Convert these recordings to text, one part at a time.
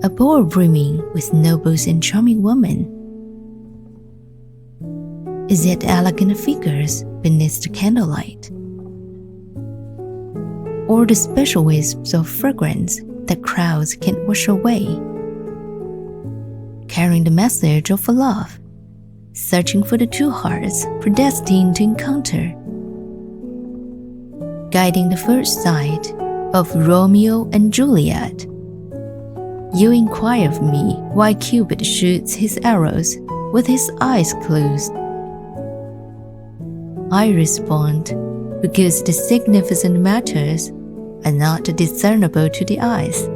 a bower brimming with nobles and charming women. Is it elegant figures beneath the candlelight? Or the special wisps of fragrance that crowds can't wash away, carrying the message of love, searching for the two hearts predestined to encounter, guiding the first sight of Romeo and Juliet. You inquire of me why Cupid shoots his arrows with his eyes closed. I respond, because the significant matters are not discernible to the eyes.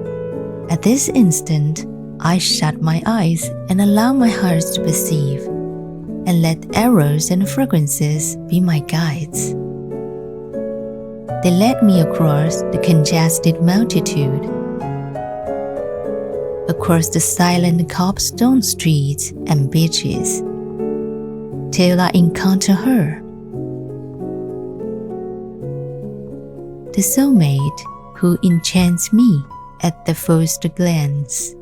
At this instant, I shut my eyes and allow my heart to perceive, and let arrows and fragrances be my guides. They led me across the congested multitude, across the silent cobblestone streets and beaches, till I encounter her, the soulmate who enchants me at the first glance.